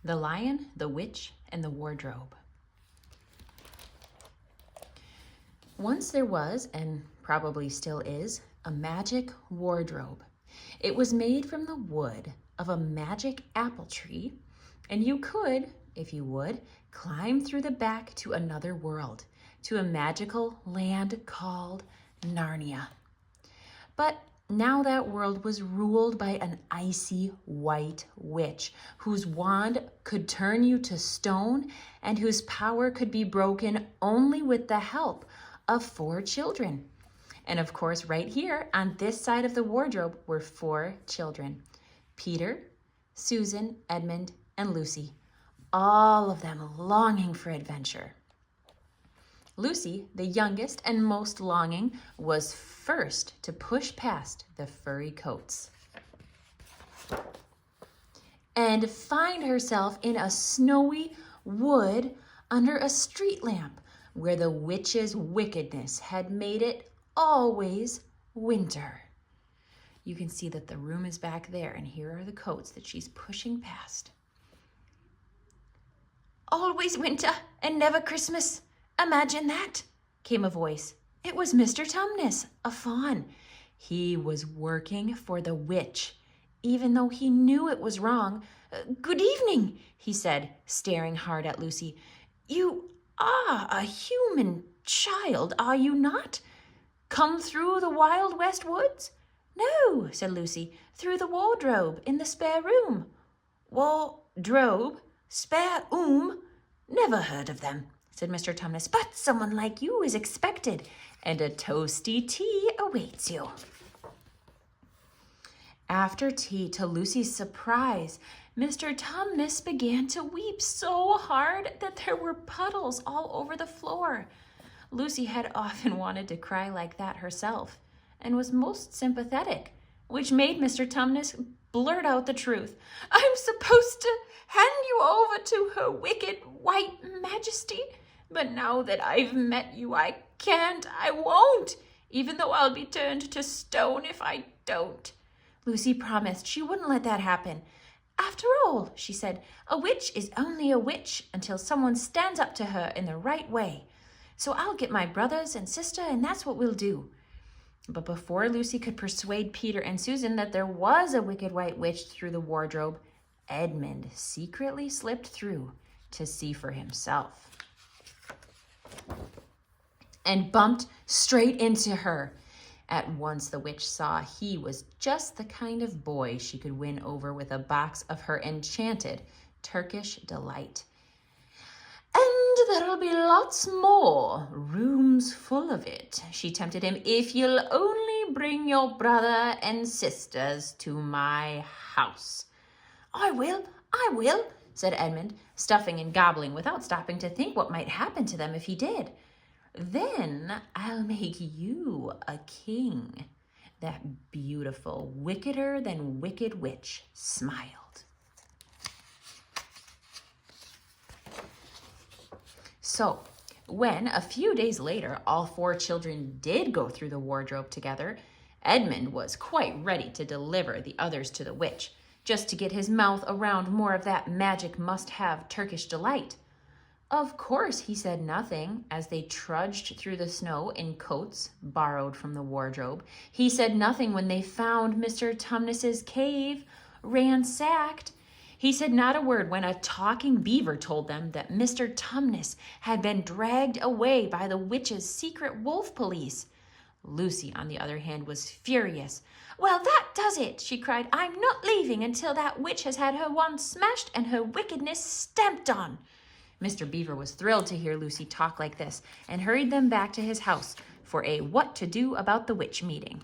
The Lion, the Witch, and the Wardrobe. Once there was, and probably still is, a magic wardrobe. It was made from the wood of a magic apple tree, and you could, if you would, climb through the back to another world, to a magical land called Narnia. But now that world was ruled by an icy white witch whose wand could turn you to stone and whose power could be broken only with the help of 4 children. And of course, right here on this side of the wardrobe were 4 children: Peter, Susan, Edmund, and Lucy, all of them longing for adventure. Lucy, the youngest and most longing, was first to push past the furry coats and find herself in a snowy wood under a street lamp where the witch's wickedness had made it always winter. You can see that the room is back there, and here are the coats that she's pushing past. "Always winter and never Christmas. Imagine that," came a voice. It was Mr. Tumnus, a faun. He was working for the witch, even though he knew it was wrong. "Good evening," he said, staring hard at Lucy. "You are a human child, are you not? Come through the Wild West woods?" "No," said Lucy, "through the wardrobe in the spare room." "Wardrobe? Spare room? Never heard of them," said Mr. Tumnus, "but someone like you is expected, and a toasty tea awaits you." After tea, to Lucy's surprise, Mr. Tumnus began to weep so hard that there were puddles all over the floor. Lucy had often wanted to cry like that herself, and was most sympathetic, which made Mr. Tumnus blurt out the truth. "I'm supposed to hand you over to her wicked white majesty, but now that I've met you, I can't, I won't, even though I'll be turned to stone if I don't." Lucy promised she wouldn't let that happen. "After all," she said, "a witch is only a witch until someone stands up to her in the right way. So I'll get my brothers and sister, and that's what we'll do." But before Lucy could persuade Peter and Susan that there was a wicked white witch through the wardrobe, Edmund secretly slipped through to see for himself and bumped straight into her. At once the witch saw he was just the kind of boy she could win over with a box of her enchanted Turkish delight. "And there'll be lots more, rooms full of it," she tempted him, "if you'll only bring your brother and sisters to my house." I will," said Edmund, stuffing and gobbling without stopping to think what might happen to them if he did. "Then I'll make you a king." That beautiful, wickeder than wicked witch smiled. So, when a few days later all 4 children did go through the wardrobe together, Edmund was quite ready to deliver the others to the witch, just to get his mouth around more of that magic must-have Turkish delight. Of course, he said nothing as they trudged through the snow in coats borrowed from the wardrobe. He said nothing when they found Mr. Tumnus's cave ransacked. He said not a word when a talking beaver told them that Mr. Tumnus had been dragged away by the witch's secret wolf police. Lucy, on the other hand, was furious. "Well, that does it," she cried. "I'm not leaving until that witch has had her wand smashed and her wickedness stamped on." Mr. Beaver was thrilled to hear Lucy talk like this and hurried them back to his house for a what to do about the witch meeting.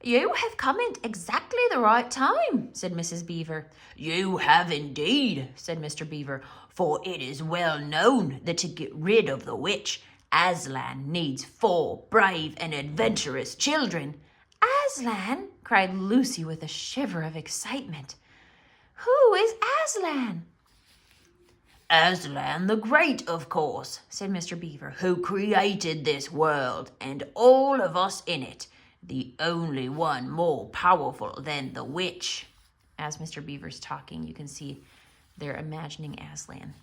"You have come at exactly the right time," said Mrs. Beaver. "You have indeed," said Mr. Beaver, "for it is well known that to get rid of the witch, Aslan needs 4 brave and adventurous children." "Aslan?" cried Lucy with a shiver of excitement. "Who is Aslan?" "Aslan the Great, of course," said Mr. Beaver, "who created this world and all of us in it, the only one more powerful than the witch." as Mr. Beaver's talking, you can see they're imagining Aslan.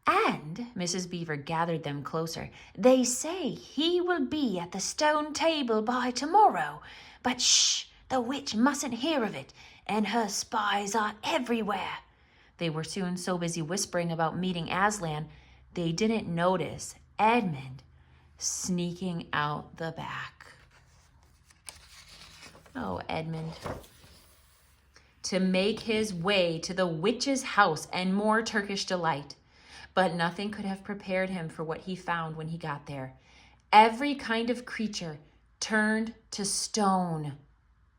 And Mrs. Beaver gathered them closer. They say he will be at the stone table by tomorrow. But shh, the witch mustn't hear of it, and her spies are everywhere. They were soon so busy whispering about meeting Aslan, they didn't notice Edmund sneaking out the back. Oh, Edmund. To make his way to the witch's house and more Turkish delight. But nothing could have prepared him for what he found when he got there. Every kind of creature turned to stone.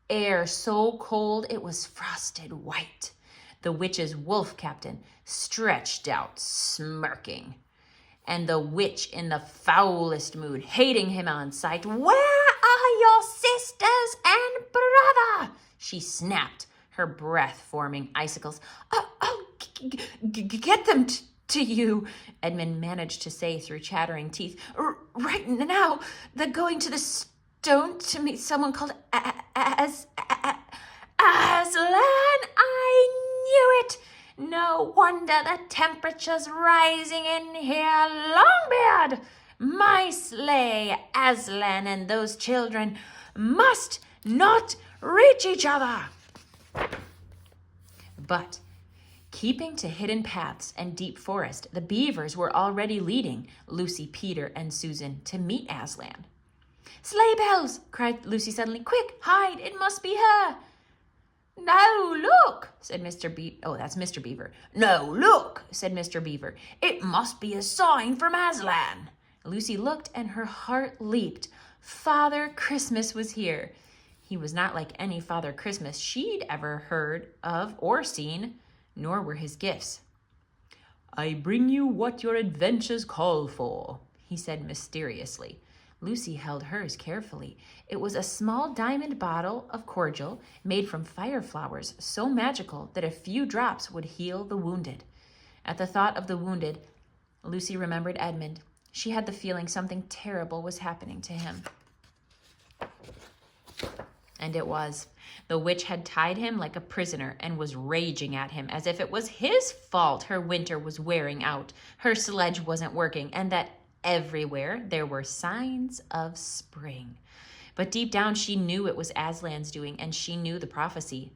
Air so cold it was frosted white. The witch's wolf captain stretched out, smirking. And the witch in the foulest mood, hating him on sight. "Where are your sisters and brother?" she snapped, her breath forming icicles. "I'll get them to you," Edmund managed to say through chattering teeth. "Right now, they're going to the stone to meet someone called Aslan. I knew it. No wonder the temperature's rising in here. Longbeard, my sleigh, Aslan and those children must not reach each other." But keeping to hidden paths and deep forest, the beavers were already leading Lucy, Peter, and Susan to meet Aslan. "Sleigh bells!" cried Lucy suddenly. "Quick, hide! It must be her!" "No, look!" said Mr. Beaver. Oh, that's Mr. Beaver. "No, look!" said Mr. Beaver. "It must be a sign from Aslan." Lucy looked and her heart leaped. Father Christmas was here. He was not like any Father Christmas she'd ever heard of or seen, nor were his gifts. "I bring you what your adventures call for," he said mysteriously. Lucy held hers carefully. It was a small diamond bottle of cordial made from fire flowers, so magical that a few drops would heal the wounded. At the thought of the wounded, Lucy remembered Edmund. She had the feeling something terrible was happening to him. And it was. The witch had tied him like a prisoner and was raging at him as if it was his fault her winter was wearing out, her sledge wasn't working, and that everywhere there were signs of spring. But deep down she knew it was Aslan's doing, and she knew the prophecy.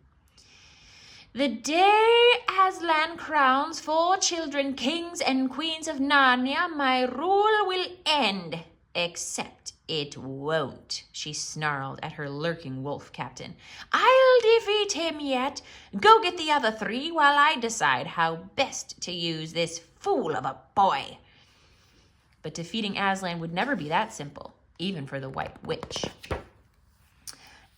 "The day Aslan crowns 4 children kings and queens of Narnia, my rule will end. Except it won't," she snarled at her lurking wolf captain. "I'll defeat him yet. Go get the other 3 while I decide how best to use this fool of a boy." But defeating Aslan would never be that simple, even for the White Witch.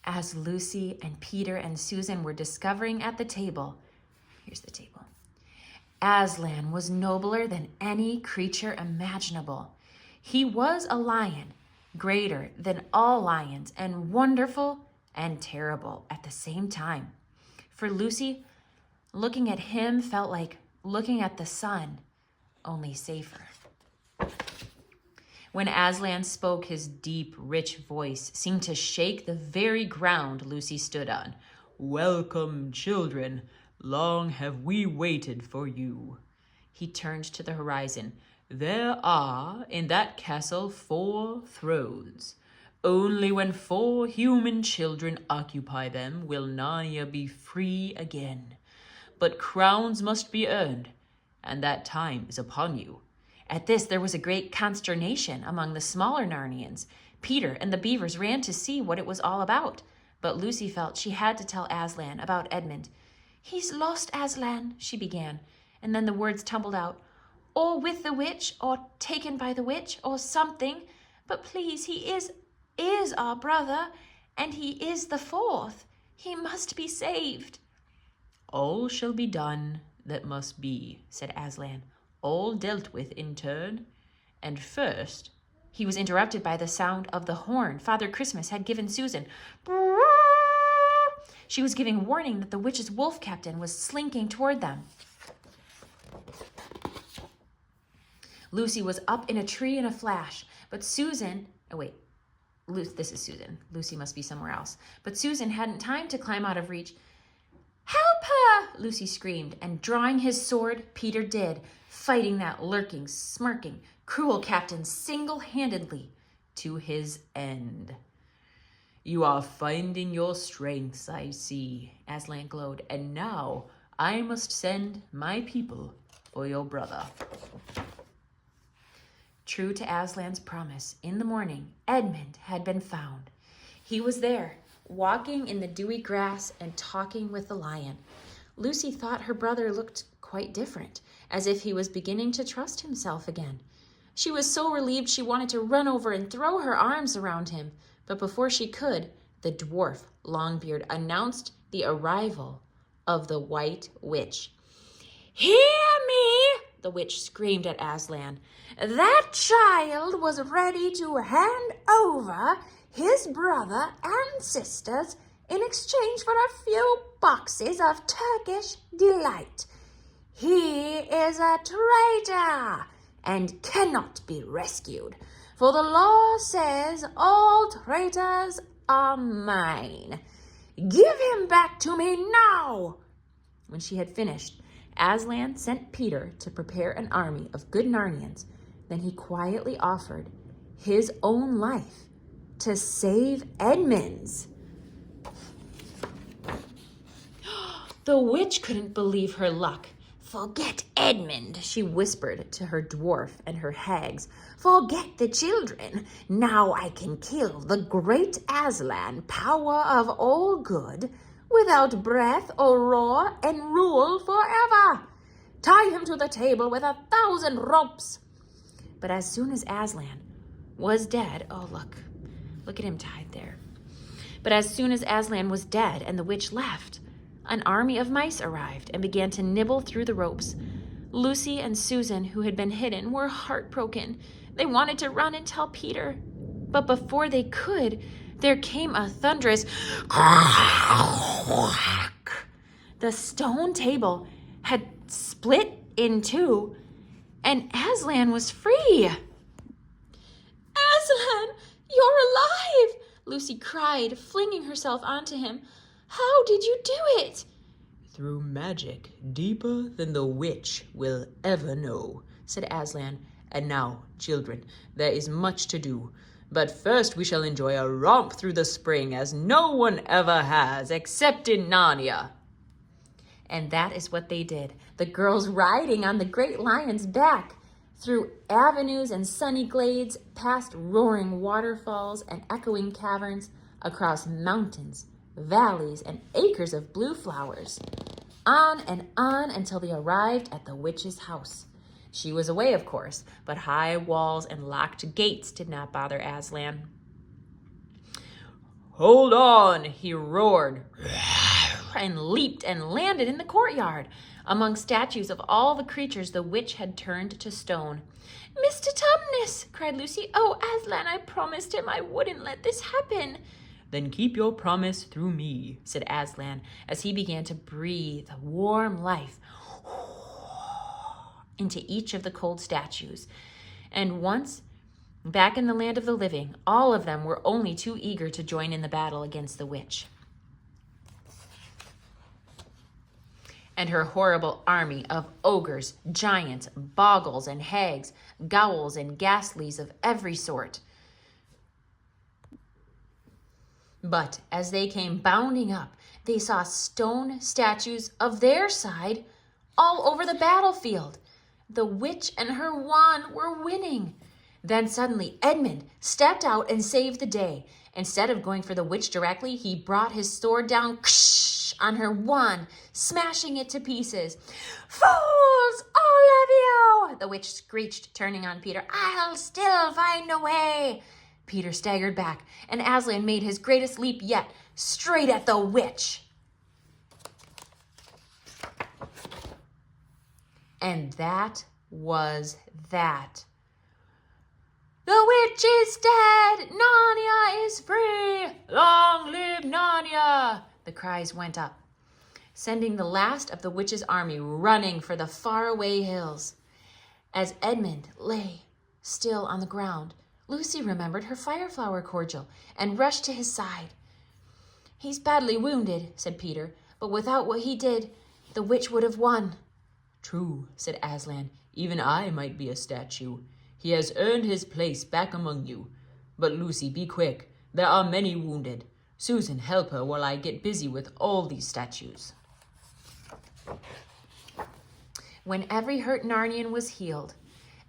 As Lucy and Peter and Susan were discovering at the table, here's the table, Aslan was nobler than any creature imaginable. He was a lion, greater than all lions, and wonderful and terrible at the same time. For Lucy, looking at him felt like looking at the sun, only safer. When Aslan spoke, his deep, rich voice seemed to shake the very ground Lucy stood on. "Welcome, children. Long have we waited for you." He turned to the horizon. "There are in that castle 4 thrones. Only when 4 human children occupy them will Narnia be free again. But crowns must be earned, and that time is upon you." At this, there was a great consternation among the smaller Narnians. Peter and the beavers ran to see what it was all about, but Lucy felt she had to tell Aslan about Edmund. "He's lost, Aslan," she began, and then the words tumbled out. "Or with the witch, or taken by the witch, or something. But please, he is our brother, and he is the 4th. He must be saved." "All shall be done that must be," said Aslan. "All dealt with in turn. And first—" He was interrupted by the sound of the horn Father Christmas had given Susan. She was giving warning that the witch's wolf captain was slinking toward them. Lucy was up in a tree in a flash, but Susan... This is Susan. Lucy must be somewhere else. But Susan hadn't time to climb out of reach. "Help her!" Lucy screamed, and drawing his sword, Peter did, fighting that lurking, smirking, cruel captain single-handedly to his end. "You are finding your strengths, I see," Aslan glowed, "and now I must send my people for your brother." True to Aslan's promise, in the morning, Edmund had been found. He was there, walking in the dewy grass and talking with the lion. Lucy thought her brother looked quite different, as if he was beginning to trust himself again. She was so relieved she wanted to run over and throw her arms around him, but before she could, the dwarf Longbeard announced the arrival of the White Witch. "Hear me!" the witch screamed at Aslan. "That child was ready to hand over his brother and sisters in exchange for a few boxes of Turkish delight. He is a traitor and cannot be rescued, for the law says all traitors are mine. Give him back to me now!" When she had finished, Aslan sent Peter to prepare an army of good Narnians. Then he quietly offered his own life to save Edmund's. The witch couldn't believe her luck. "Forget Edmund," she whispered to her dwarf and her hags. "Forget the children. Now I can kill the great Aslan, power of all good, without breath or roar, and rule forever. Tie him to the table with 1,000 ropes." But as soon as Aslan was dead, look at him tied there. But as soon as Aslan was dead and the witch left, an army of mice arrived and began to nibble through the ropes. Lucy and Susan, who had been hidden, were heartbroken. They wanted to run and tell Peter. But before they could, there came a thunderous crack. The stone table had split in two, and Aslan was free. "Aslan, you're alive!" Lucy cried, flinging herself onto him. "How did you do it?" "Through magic deeper than the witch will ever know," said Aslan. "And now, children, there is much to do. But first we shall enjoy a romp through the spring as no one ever has, except in Narnia." And that is what they did, the girls riding on the great lion's back, through avenues and sunny glades, past roaring waterfalls and echoing caverns, across mountains, valleys, and acres of blue flowers. On and on until they arrived at the witch's house. She was away, of course, but high walls and locked gates did not bother Aslan. "Hold on," he roared, and leaped and landed in the courtyard, among statues of all the creatures the witch had turned to stone. "Mr. Tumnus!" cried Lucy. "Oh, Aslan, I promised him I wouldn't let this happen." "Then keep your promise through me," said Aslan, as he began to breathe warm life into each of the cold statues. And once back in the land of the living, all of them were only too eager to join in the battle against the witch and her horrible army of ogres, giants, boggles, and hags, gowls, and ghastlies of every sort. But as they came bounding up, they saw stone statues of their side all over the battlefield. The witch and her wand were winning. Then suddenly Edmund stepped out and saved the day. Instead of going for the witch directly, he brought his sword down on her wand, smashing it to pieces. "Fools, all of you!" the witch screeched, turning on Peter. "I'll still find a way." Peter staggered back, and Aslan made his greatest leap yet, straight at the witch. And that was that. "The witch is dead! Narnia is free! Long live Narnia!" the cries went up, sending the last of the witch's army running for the faraway hills. As Edmund lay still on the ground, Lucy remembered her fireflower cordial and rushed to his side. "He's badly wounded," said Peter, "but without what he did, the witch would have won." "True," said Aslan. "Even I might be a statue. He has earned his place back among you. But Lucy, be quick. There are many wounded. Susan, help her while I get busy with all these statues." When every hurt Narnian was healed,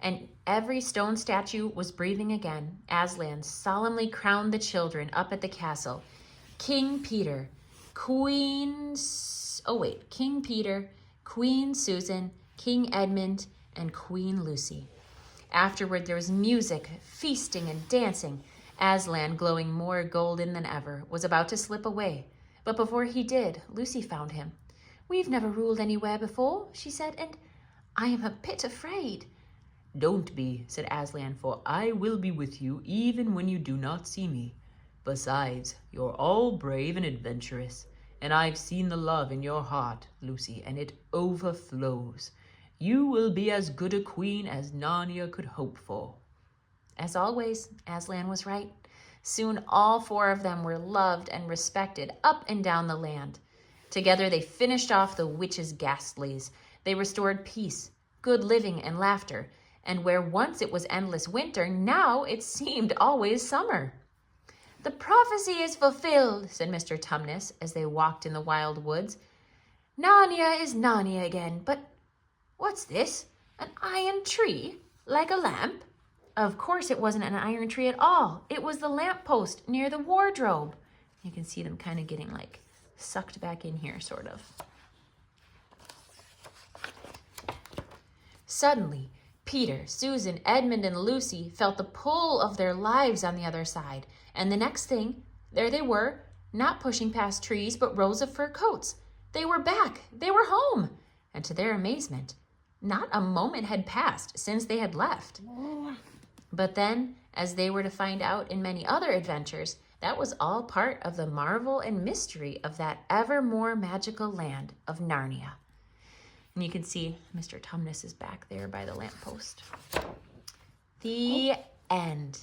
and every stone statue was breathing again, Aslan solemnly crowned the children up at the castle. King Peter, Queen Susan, King Edmund, and Queen Lucy. Afterward, there was music, feasting, and dancing. Aslan, glowing more golden than ever, was about to slip away. But before he did, Lucy found him. "We've never ruled anywhere before," she said, "and I am a bit afraid." "Don't be," said Aslan, "for I will be with you even when you do not see me. Besides, you're all brave and adventurous, and I've seen the love in your heart, Lucy, and it overflows. You will be as good a queen as Narnia could hope for." As always, Aslan was right. Soon all four of them were loved and respected up and down the land. Together they finished off the witches' ghastlies. They restored peace, good living, and laughter. And where once it was endless winter, now it seemed always summer. "The prophecy is fulfilled," said Mr. Tumnus as they walked in the wild woods. "Narnia is Narnia again, but what's this? An iron tree? Like a lamp?" Of course it wasn't an iron tree at all. It was the lamppost near the wardrobe. You can see them kind of getting like sucked back in here, sort of. Suddenly, Peter, Susan, Edmund, and Lucy felt the pull of their lives on the other side. And the next thing, there they were, not pushing past trees, but rows of fur coats. They were back. They were home. And to their amazement, not a moment had passed since they had left. But then, as they were to find out in many other adventures, that was all part of the marvel and mystery of that ever more magical land of Narnia. And you can see Mr. Tumnus is back there by the lamppost. The end.